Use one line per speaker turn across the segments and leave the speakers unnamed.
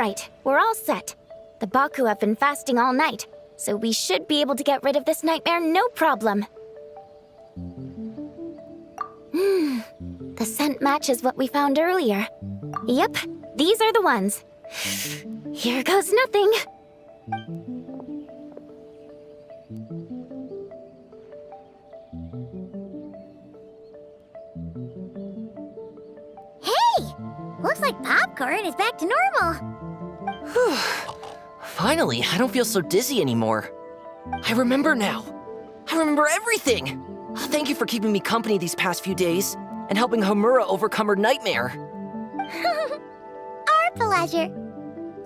right, we're all set. The Baku have been fasting all night, so we should be able to get rid of this nightmare no problem. The scent matches what we found earlier. Yep, these are the ones. Here goes nothing.
Hey! Looks like popcorn is back to normal.
Whew. Finally, I don't feel so dizzy anymore. I remember now. I remember everything. Thank you for keeping me company these past few days and helping Homura overcome her nightmare.
Our pleasure.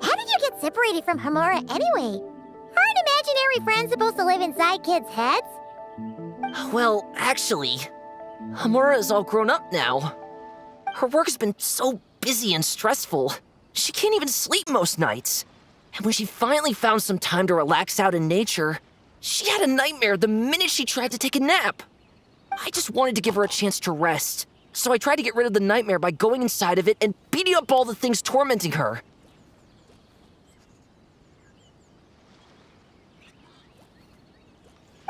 How did you get separated from Homura anyway? Aren't imaginary friends supposed to live inside kids' heads?
Well, actually, Homura is all grown up now. Her work has been so busy and stressful. She can't even sleep most nights. And when she finally found some time to relax out in nature, she had a nightmare the minute she tried to take a nap. I just wanted to give her a chance to rest, so I tried to get rid of the nightmare by going inside of it and beating up all the things tormenting her.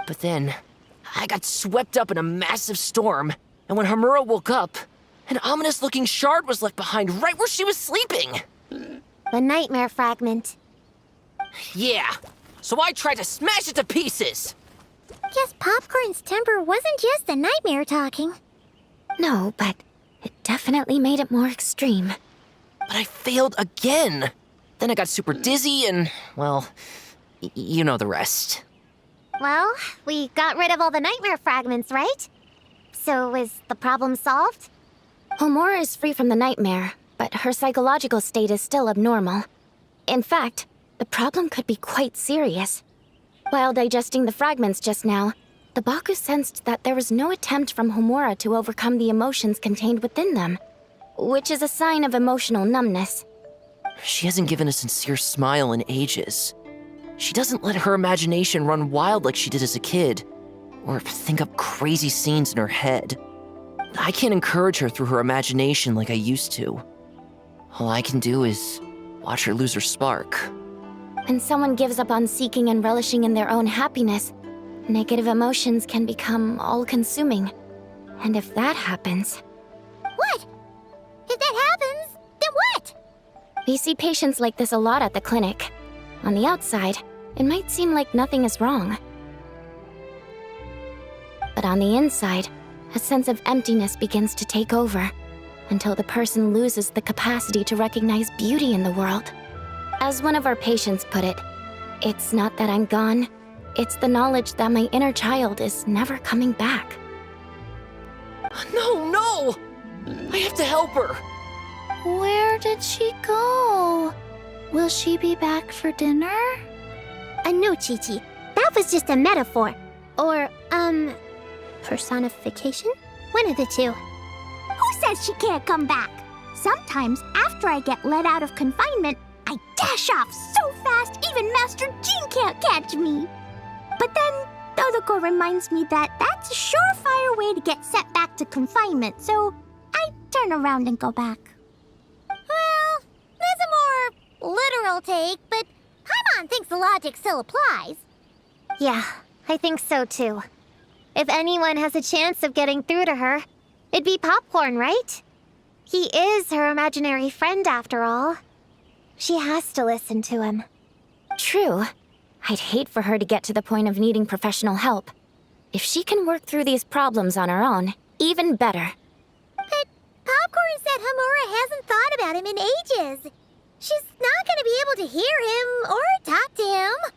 But then, I got swept up in a massive storm, and when Homura woke up, an ominous-looking shard was left behind right where she was sleeping.
The nightmare fragment.
Yeah, so I tried to smash it to pieces.
Guess Popcorn's temper wasn't just the nightmare talking.
No, but it definitely made it more extreme.
But I failed again. Then I got super dizzy and, well, you know the rest.
Well, we got rid of all the nightmare fragments, right? So is the problem solved?
Homura is free from the nightmare, but her psychological state is still abnormal. In fact, the problem could be quite serious. While digesting the fragments just now, the Baku sensed that there was no attempt from Homura to overcome the emotions contained within them, which is a sign of emotional numbness.
She hasn't given a sincere smile in ages. She doesn't let her imagination run wild like she did as a kid, or think up crazy scenes in her head. I can't encourage her through her imagination like I used to. All I can do is watch her lose her spark.
When someone gives up on seeking and relishing in their own happiness, negative emotions can become all-consuming. And if that happens...
What? If that happens, then what?
We see patients like this a lot at the clinic. On the outside, it might seem like nothing is wrong. But on the inside, a sense of emptiness begins to take over, until the person loses the capacity to recognize beauty in the world. As one of our patients put it, it's not that I'm gone, it's the knowledge that my inner child is never coming back.
No! I have to help her!
Where did she go? Will she be back for dinner?
No, Chi-Chi. That was just a metaphor. Or, personification? One of the two. Who says she can't come back? Sometimes, after I get let out of confinement, I dash off so fast even Master Jean can't catch me. But then, Dodoko reminds me that that's a surefire way to get sent back to confinement, so I turn around and go back. Well, that's a more literal take, but Paimon thinks the logic still applies.
Yeah, I think so too. If anyone has a chance of getting through to her, it'd be Popcorn, right? He is her imaginary friend after all. She has to listen to him.
True. I'd hate for her to get to the point of needing professional help. If she can work through these problems on her own, even better.
But Popcorn said Homura hasn't thought about him in ages. She's not going to be able to hear him or talk to him.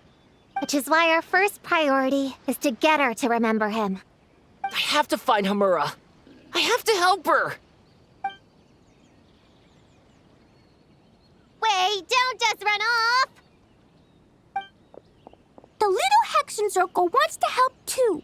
Which is why our first priority is to get her to remember him.
I have to find Homura. I have to help her.
Wait, don't just run off! The little Hexen Circle wants to help too.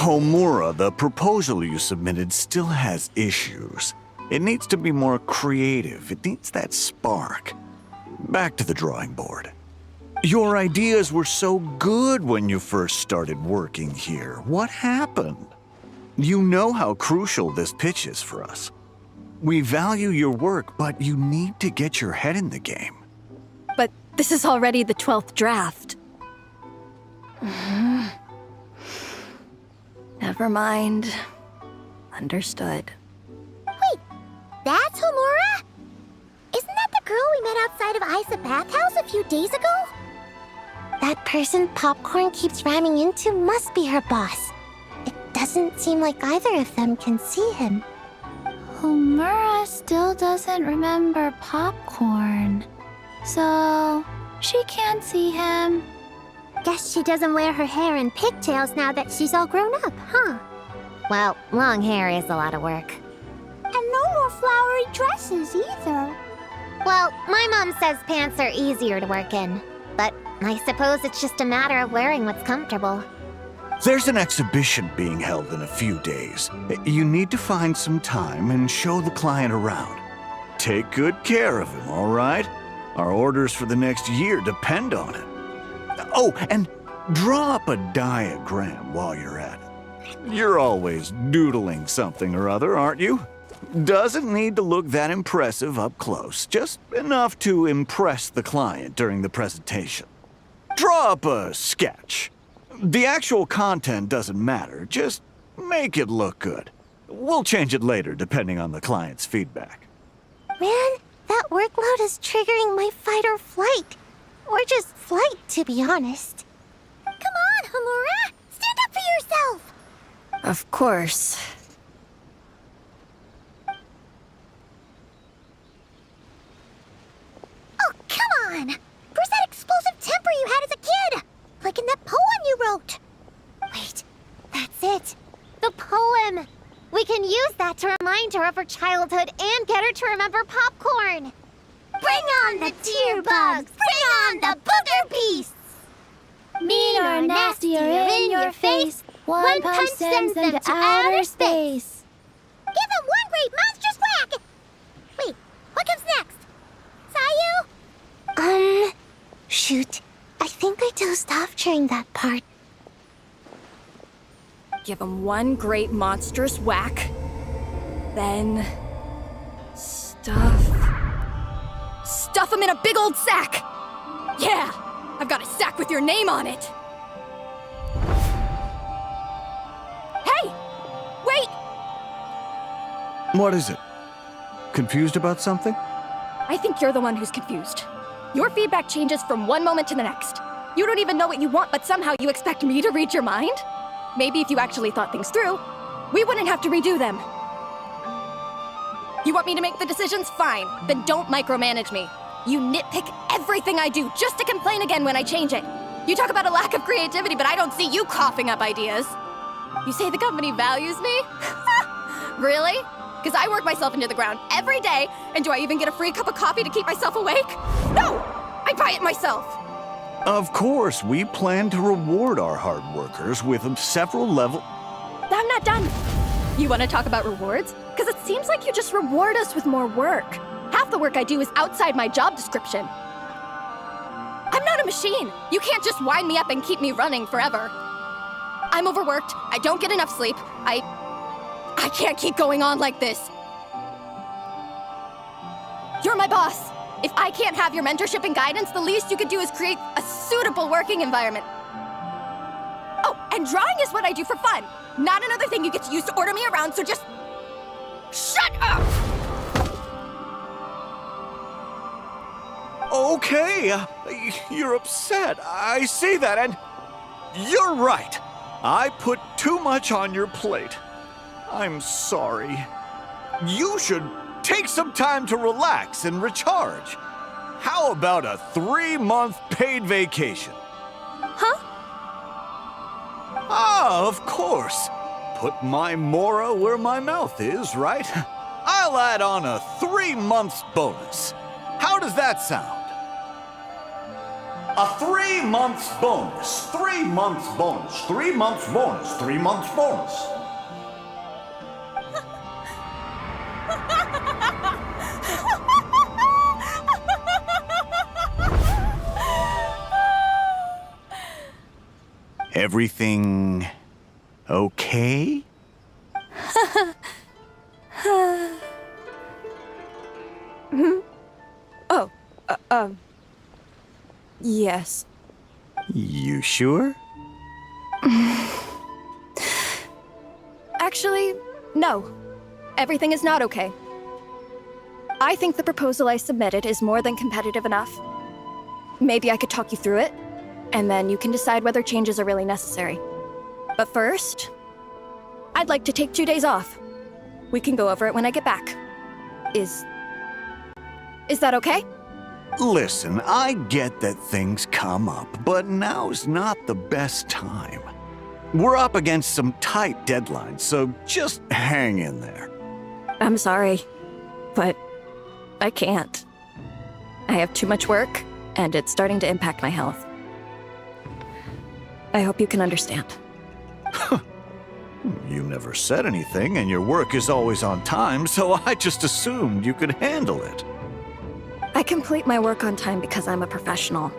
Homura, the proposal you submitted still has issues. It needs to be more creative. It needs that spark. Back to the drawing board. Your ideas were so good when you first started working here. What happened? You know how crucial this pitch is for us. We value your work, but you need to get your head in the game.
But this is already the 12th draft. Never mind. Understood.
Wait, that's Homura? Isn't that the girl we met outside of Isa Bathhouse a few days ago?
That person Popcorn keeps ramming into must be her boss. It doesn't seem like either of them can see him.
Homura still doesn't remember Popcorn. So, she can't see him.
Guess she doesn't wear her hair in pigtails now that she's all grown up, huh?
Well, long hair is a lot of work.
And no more flowery dresses either.
Well, my mom says pants are easier to work in. But I suppose it's just a matter of wearing what's comfortable.
There's an exhibition being held in a few days. You need to find some time and show the client around. Take good care of him, all right? Our orders for the next year depend on it. Oh, and draw up a diagram while you're at it. You're always doodling something or other, aren't you? Doesn't need to look that impressive up close, just enough to impress the client during the presentation. Draw up a sketch. The actual content doesn't matter, just make it look good. We'll change it later depending on the client's feedback.
Man, that workload is triggering my fight or flight. Or just flight, to be honest.
Come on, Homura! Stand up for yourself!
Of course.
Oh, come on! Where's that explosive temper you had as a kid? Like in that poem you wrote.
Wait, that's it. The poem. We can use that to remind her of her childhood and get her to remember Popcorn.
Bring on the tear bugs! Bring on the booger beasts!
Mean or nasty or in your face, one punch sends them to outer space.
Give them one great monstrous whack! Wait, what comes next? Sayu?
Shoot. I think I dozed off during that part.
Give him one great monstrous whack. Then... Stuff him in a big old sack! Yeah! I've got a sack with your name on it! Hey! Wait!
What is it? Confused about something?
I think you're the one who's confused. Your feedback changes from one moment to the next. You don't even know what you want, but somehow you expect me to read your mind? Maybe if you actually thought things through, we wouldn't have to redo them. You want me to make the decisions? Fine. Then don't micromanage me. You nitpick everything I do just to complain again when I change it. You talk about a lack of creativity, but I don't see you coughing up ideas. You say the company values me? Really? Because I work myself into the ground every day, and do I even get a free cup of coffee to keep myself awake? No! I buy it myself!
Of course, we plan to reward our hard workers with several levels.
I'm not done. You want to talk about rewards? Because it seems like you just reward us with more work. Half the work I do is outside my job description. I'm not a machine. You can't just wind me up and keep me running forever. I'm overworked. I don't get enough sleep. I can't keep going on like this. You're my boss. If I can't have your mentorship and guidance, the least you could do is create a suitable working environment. Oh, and drawing is what I do for fun. Not another thing you get to use to order me around, so just... shut up!
Okay, you're upset. I see that, and you're right. I put too much on your plate. I'm sorry. You should take some time to relax and recharge. How about a 3-month paid vacation?
Huh?
Ah, of course. Put my Mora where my mouth is, right? I'll add on a 3 months bonus. How does that sound? A 3 months bonus. 3 months bonus. 3 months bonus. 3 months bonus. Everything okay?
Yes.
You sure?
Actually, no. Everything is not okay. I think the proposal I submitted is more than competitive enough. Maybe I could talk you through it, and then you can decide whether changes are really necessary. But first, I'd like to take 2 days off. We can go over it when I get back. Is that okay?
Listen, I get that things come up, but now's not the best time. We're up against some tight deadlines, so just hang in there.
I'm sorry, but I can't. I have too much work, and it's starting to impact my health. I hope you can understand.
You never said anything, and your work is always on time, so I just assumed you could handle it.
I complete my work on time because I'm a professional.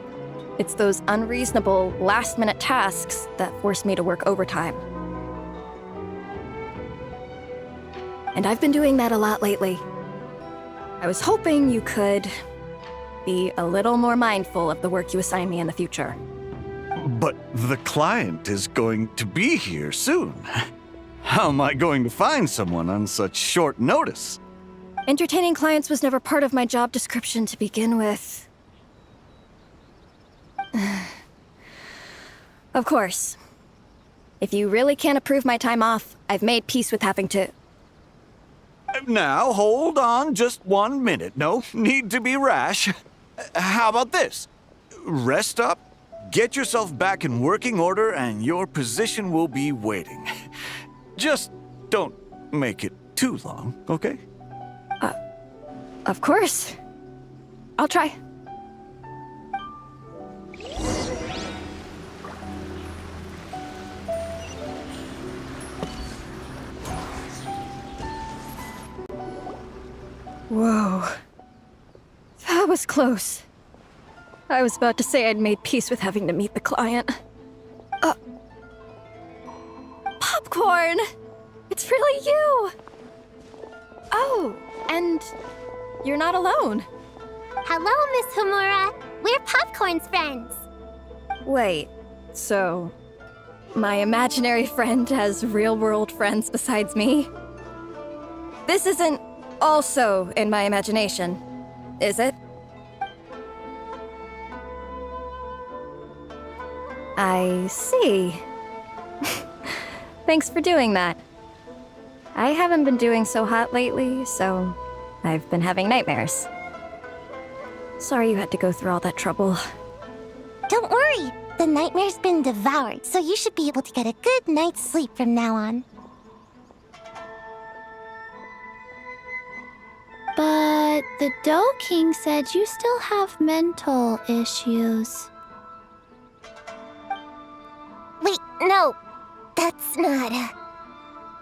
It's those unreasonable, last-minute tasks that force me to work overtime. And I've been doing that a lot lately. I was hoping you could be a little more mindful of the work you assign me in the future.
But the client is going to be here soon. How am I going to find someone on such short notice?
Entertaining clients was never part of my job description to begin with. Of course. If you really can't approve my time off, I've made peace with having to...
Now, hold on just 1 minute. No need to be rash. How about this? Rest up, get yourself back in working order, and your position will be waiting. Just don't make it too long, okay?
Of course. I'll try. Whoa. That was close. I was about to say I'd made peace with having to meet the client. Popcorn! It's really you! Oh, and you're not alone.
Hello, Miss Homura. We're Popcorn's friends.
Wait, so my imaginary friend has real-world friends besides me? This isn't also in my imagination, is it? I see. Thanks for doing that. I haven't been doing so hot lately, so I've been having nightmares. Sorry you had to go through all that trouble.
Don't worry. The nightmare's been devoured, so you should be able to get a good night's sleep from now on.
But the Dough King said you still have mental issues.
Wait, no. That's not...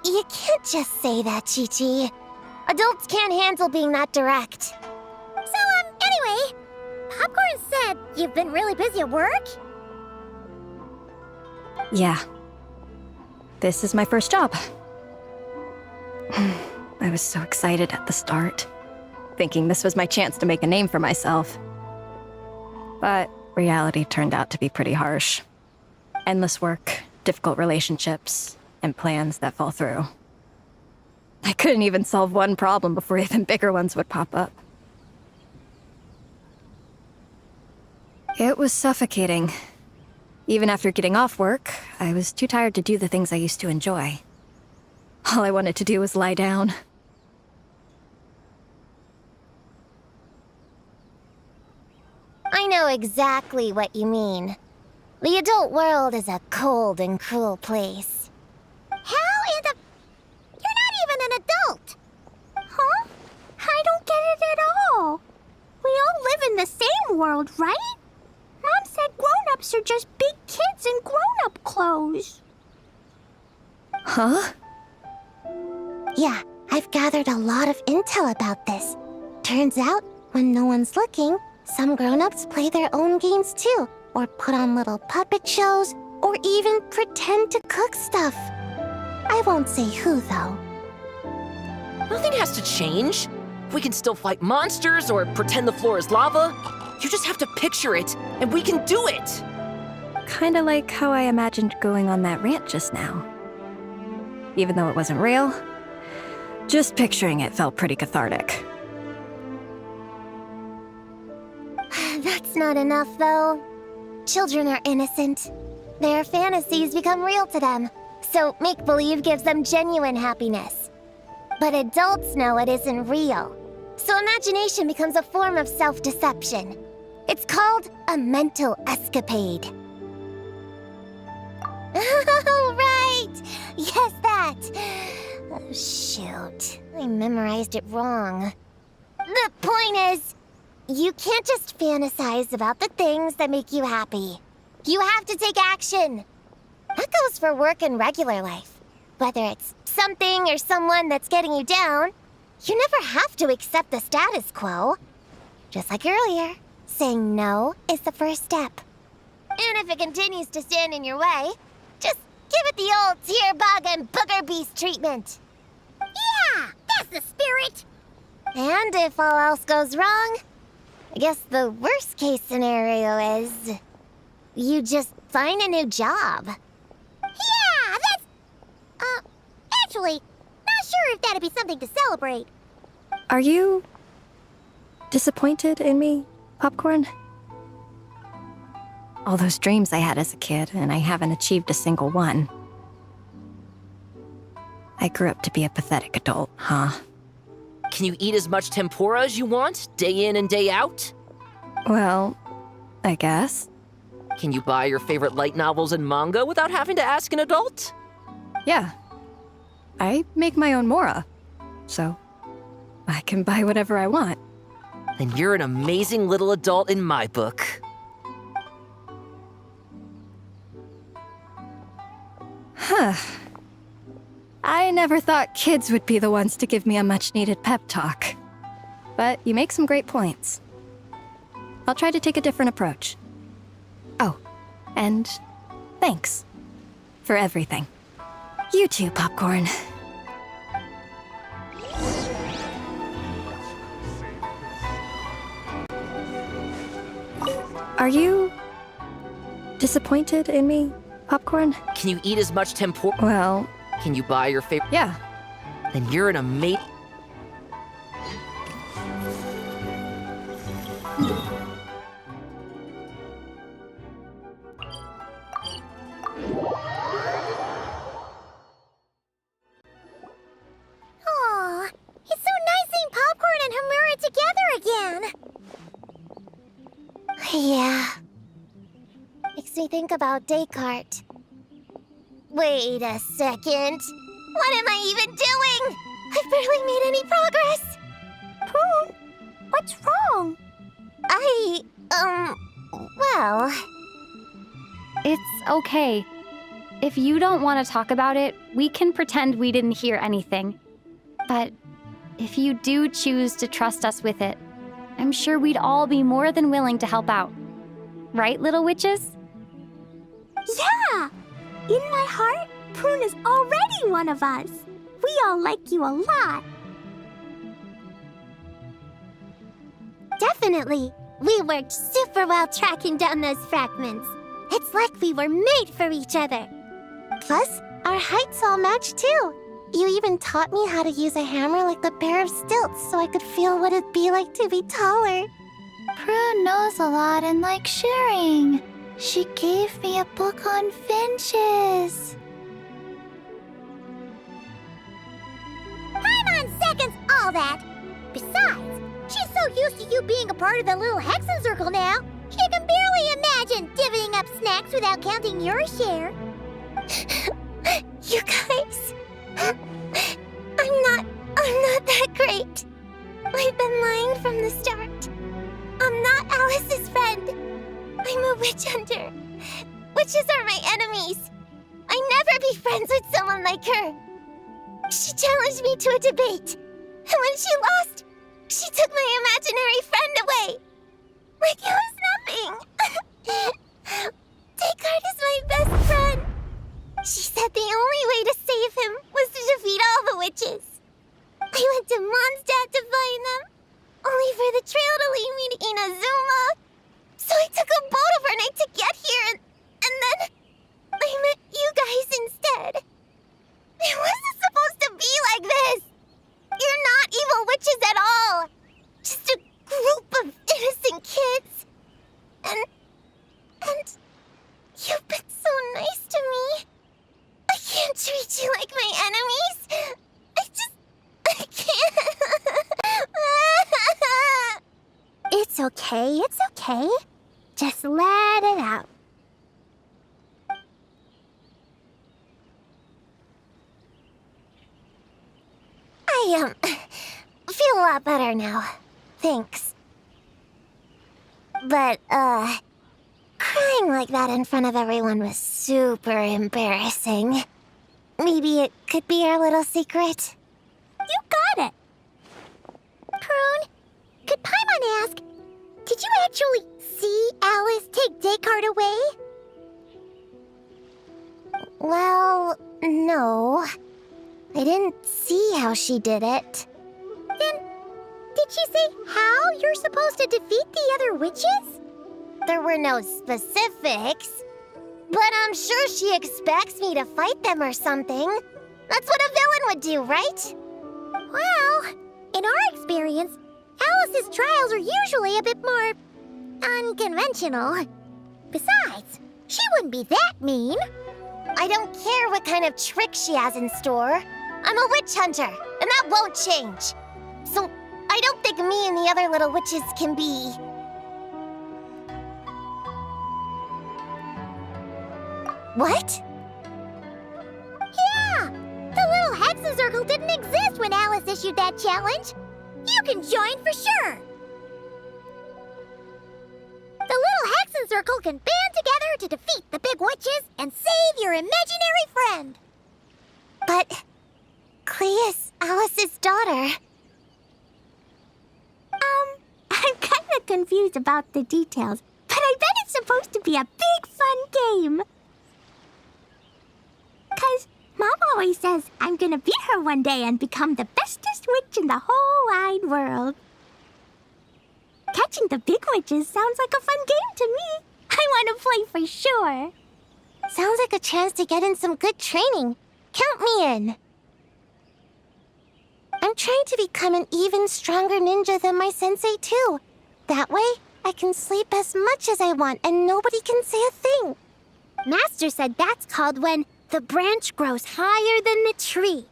You can't just say that, Chi-Chi. Adults can't handle being that direct. So, anyway, Popcorn said you've been really busy at work?
Yeah. This is my first job. I was so excited at the start, thinking this was my chance to make a name for myself. But reality turned out to be pretty harsh. Endless work, difficult relationships, and plans that fall through. I couldn't even solve one problem before even bigger ones would pop up. It was suffocating. Even after getting off work, I was too tired to do the things I used to enjoy. All I wanted to do was lie down.
I know exactly what you mean. The adult world is a cold and cruel place. How in the... You're not even an adult! Huh? I don't get it at all. We all live in the same world, right? Mom said grown-ups are just big kids in grown-up clothes.
Huh?
Yeah, I've gathered a lot of intel about this. Turns out, when no one's looking, some grown-ups play their own games too, or put on little puppet shows, or even pretend to cook stuff. I won't say who, though.
Nothing has to change. We can still fight monsters or pretend the floor is lava. You just have to picture it, and we can do it!
Kinda like how I imagined going on that rant just now. Even though it wasn't real, just picturing it felt pretty cathartic.
That's not enough, though. Children are innocent. Their fantasies become real to them, so make-believe gives them genuine happiness. But adults know it isn't real, so imagination becomes a form of self-deception. It's called a mental escapade. Oh, right! Yes, that! Oh, shoot. I memorized it wrong. The point is, you can't just fantasize about the things that make you happy. You have to take action. That goes for work and regular life. Whether it's something or someone that's getting you down, you never have to accept the status quo. Just like earlier, saying no is the first step. And if it continues to stand in your way, just give it the old tear bug and booger beast treatment.
Yeah, that's the spirit.
And if all else goes wrong, I guess the worst case scenario is you just find a new job.
Yeah, that's... actually, not sure if that'd be something to celebrate.
Are you disappointed in me, Popcorn? All those dreams I had as a kid, and I haven't achieved a single one. I grew up to be a pathetic adult, huh?
Can you eat as much tempura as you want, day in and day out?
Well, I guess.
Can you buy your favorite light novels and manga without having to ask an adult?
Yeah. I make my own mora, so I can buy whatever I want.
Then you're an amazing little adult in my book.
Huh. I never thought kids would be the ones to give me a much-needed pep talk. But you make some great points. I'll try to take a different approach. Oh, and thanks for everything. You too, Popcorn. Are you disappointed in me, Popcorn?
Can you eat as much tempura?
Well,
Can you buy your favorite?
yeah.
Then you're an amazing...
Aw, it's so nice seeing Popcorn and Hamura together again.
Yeah. Makes me think about Descartes. Wait a second. What am I even doing? I've barely made any progress.
Prune, what's wrong?
Well...
It's okay. If you don't want to talk about it, we can pretend we didn't hear anything. But if you do choose to trust us with it, I'm sure we'd all be more than willing to help out. Right, little witches?
Yeah! In my heart, Prune is already one of us. We all like you a lot.
Definitely. We worked super well tracking down those fragments. It's like we were made for each other. Plus, our heights all match too. You even taught me how to use a hammer like the Bear of Stilts so I could feel what it'd be like to be taller.
Prune knows a lot and likes sharing. She gave me a book on finches.
Paimon seconds all that. Besides, she's so used to you being a part of the little Hexen Circle now, she can barely imagine divvying up snacks without counting your share.
You guys, I'm not that great. I've been lying from the start. I'm not Alice's friend. I I'm a witch hunter. Witches are my enemies. I never be friends with someone like her. She challenged me to a debate. And when she lost, she took my imaginary friend away. Like it was nothing. Descartes is my best friend. She said the only way to save him was to defeat all the witches. I went to Mondstadt to find them, only for the trail to lead me to Inazuma. So I took a boat overnight to get here, and then I met you guys instead. It wasn't supposed to be like this. You're not evil witches at all. Just a group of innocent kids. And you've been so nice to me. I can't treat you like my enemies. I can't.
It's okay, it's okay. Just let it out.
I, feel a lot better now. Thanks. But, crying like that in front of everyone was super embarrassing. Maybe it could be our little secret?
You got it. Prune, could Paimon ask, did you actually see Alice take Descartes away?
Well, no. I didn't see how she did it.
Then, did she say how you're supposed to defeat the other witches?
There were no specifics. But I'm sure she expects me to fight them or something. That's what a villain would do, right?
Well, in our experience, Alice's trials are usually a bit more unconventional. Besides, she wouldn't be that mean.
I don't care what kind of trick she has in store. I'm a witch hunter, and that won't change. So I don't think me and the other little witches can be... What?
Yeah! The little Hexen Circle didn't exist when Alice issued that challenge. You can join for sure. The little Hexen Circle can band together to defeat the big witches and save your imaginary friend.
But... Clea's Alice's daughter.
I'm kind of confused about the details, but I bet it's supposed to be a big fun game. 'Cause Mom always says I'm gonna beat her one day and become the bestest witch in the whole wide world. Catching the big witches sounds like a fun game to me. I want to play for sure.
Sounds like a chance to get in some good training. Count me in. I'm trying to become an even stronger ninja than my sensei, too. That way, I can sleep as much as I want and nobody can say a thing.
Master said that's called when the branch grows higher than the tree.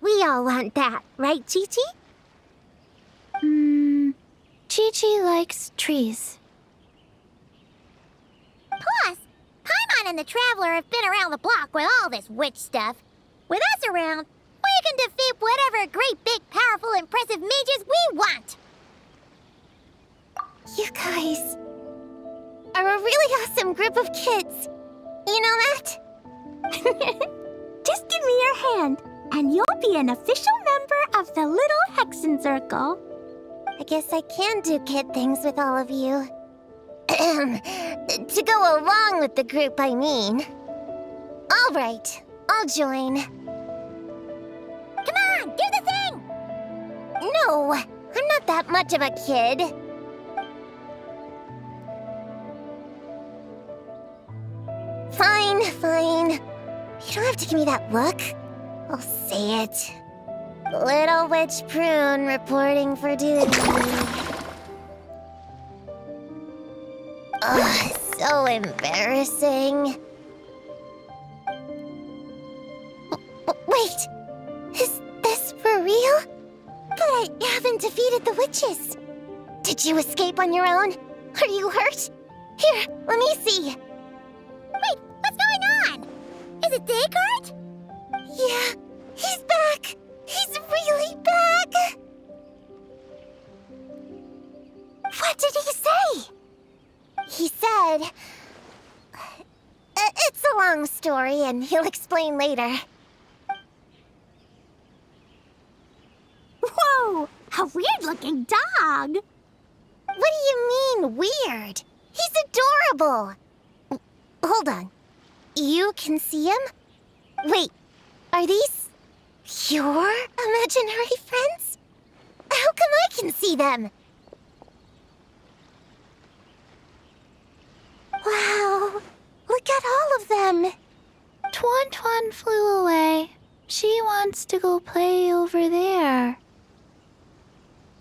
We all want that, right, Chi-Chi?
Chi-Chi likes trees.
Plus, Paimon and the Traveler have been around the block with all this witch stuff. With us around, we can defeat whatever great, big, powerful, impressive mages we want.
You guys are a really awesome group of kids. You know that?
Just give me your hand, and you'll be an official member of the Little Hexen Circle.
I guess I can do kid things with all of you. To go along with the group, I mean. All right, I'll join.
Come on, do the thing!
No, I'm not that much of a kid. Fine, fine. You don't have to give me that look. I'll say it. Little Witch Prune reporting for duty. Ugh, so embarrassing. Wait, is this for real? But I haven't defeated the witches. Did you escape on your own? Are you hurt? Here, let me see.
Wait, what's going on? Is it Descartes?
Yeah, he's back. He's really back. What did he say? He said could. It's a long story, and he'll explain later.
Whoa! A weird-looking dog!
What do you mean, weird? He's adorable! Hold on. You can see him? Wait, are these your imaginary friends? How come I can see them? Wow, look at all of them.
Tuan Tuan flew away. She wants to go play over there.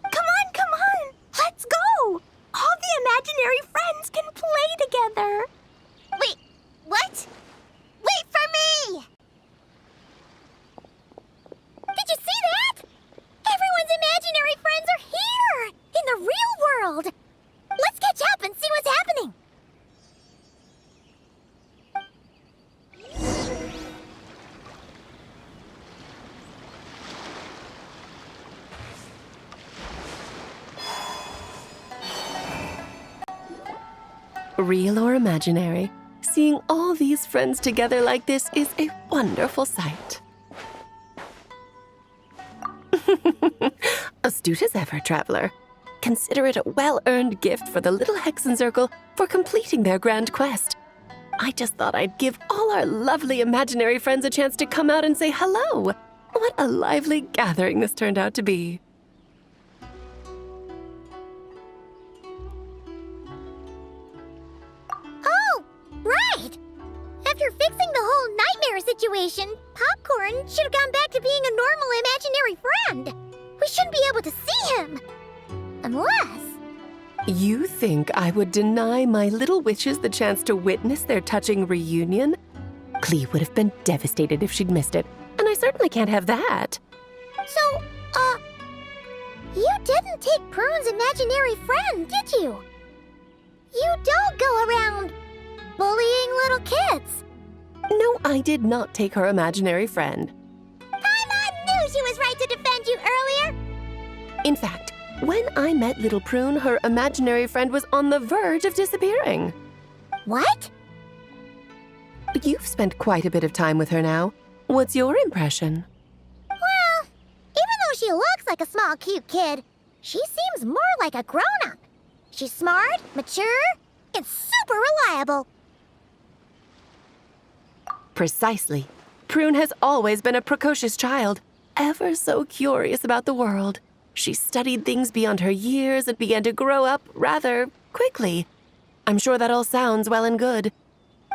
Come on! Let's go! All the imaginary friends can play together!
Wait, what? Wait for me! Did you see that? Everyone's imaginary friends are here! In the real world! Let's catch up and see what's happening!
Real or imaginary, seeing all these friends together like this is a wonderful sight. Astute as ever, traveler. Consider it a well-earned gift for the little Hexen Circle for completing their grand quest. I just thought I'd give all our lovely imaginary friends a chance to come out and say hello. What a lively gathering this turned out to be.
Oh, right! After fixing the whole nightmare situation, Popcorn should have gone back to being a normal imaginary friend. We shouldn't be able to see him. Unless...
You think I would deny my little witches the chance to witness their touching reunion? Clee would have been devastated if she'd missed it, and I certainly can't have that.
So, you didn't take Prune's imaginary friend, did you? You don't go around bullying little kids.
No, I did not take her imaginary friend.
Paimon knew she was right to defend you earlier.
In fact, when I met little Prune, her imaginary friend was on the verge of disappearing.
What?
You've spent quite a bit of time with her now. What's your impression?
Well, even though she looks like a small, cute kid, she seems more like a grown-up. She's smart, mature, and super reliable.
Precisely. Prune has always been a precocious child, ever so curious about the world. She studied things beyond her years and began to grow up rather quickly. I'm sure that all sounds well and good,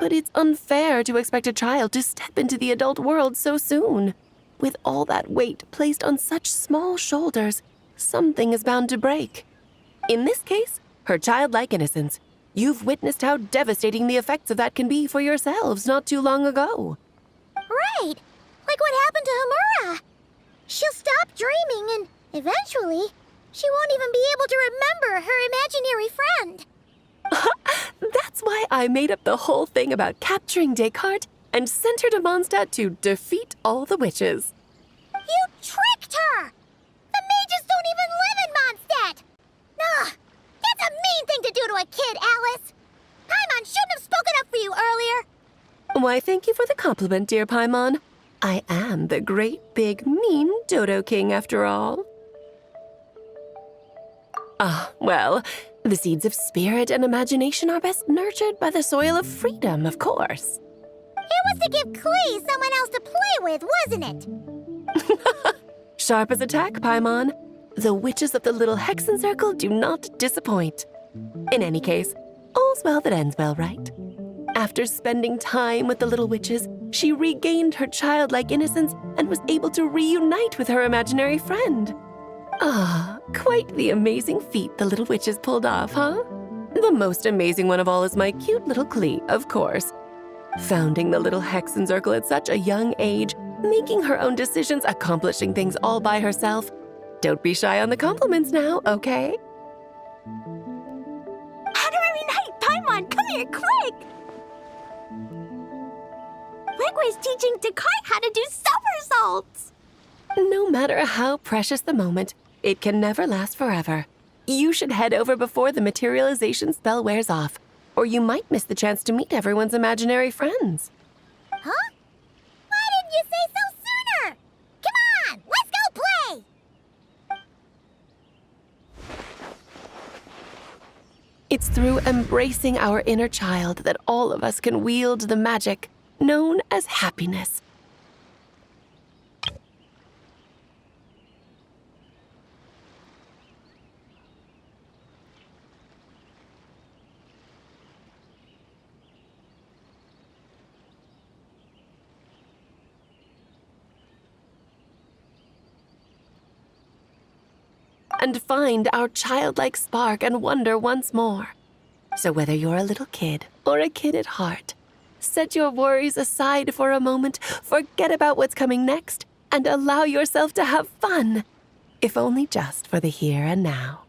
but it's unfair to expect a child to step into the adult world so soon. With all that weight placed on such small shoulders, something is bound to break. In this case, her childlike innocence. You've witnessed how devastating the effects of that can be for yourselves not too long ago.
Right, like what happened to Hamura. She'll stop dreaming and eventually, she won't even be able to remember her imaginary friend.
That's why I made up the whole thing about capturing Descartes and sent her to Mondstadt to defeat all the witches.
You tricked her! The mages don't even live in Mondstadt! Ugh, that's a mean thing to do to a kid, Alice! Paimon shouldn't have spoken up for you earlier!
Why, thank you for the compliment, dear Paimon. I am the great, big, mean Dodo King, after all. Ah, well, the seeds of spirit and imagination are best nurtured by the soil of freedom, of course.
It was to give Clee someone else to play with, wasn't it?
Sharp as a tack, Paimon. The witches of the Little Hexen Circle do not disappoint. In any case, all's well that ends well, right? After spending time with the little witches, she regained her childlike innocence and was able to reunite with her imaginary friend. Ah, quite the amazing feat the little witches pulled off, huh? The most amazing one of all is my cute little Clee, of course. Founding the Little Hexen Circle at such a young age, making her own decisions, accomplishing things all by herself. Don't be shy on the compliments now, okay?
Honorary Knight Paimon, come here quick! Wigway's teaching Descartes how to do somersaults!
No matter how precious the moment, it can never last forever. You should head over before the materialization spell wears off, Or you might miss the chance to meet everyone's imaginary friends.
Huh? Why didn't you say so sooner? Come on, let's go play!
It's through embracing our inner child that all of us can wield the magic known as happiness. And find our childlike spark and wonder once more. So whether you're a little kid or a kid at heart, set your worries aside for a moment, forget about what's coming next, and allow yourself to have fun, if only just for the here and now.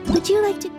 Would you like to...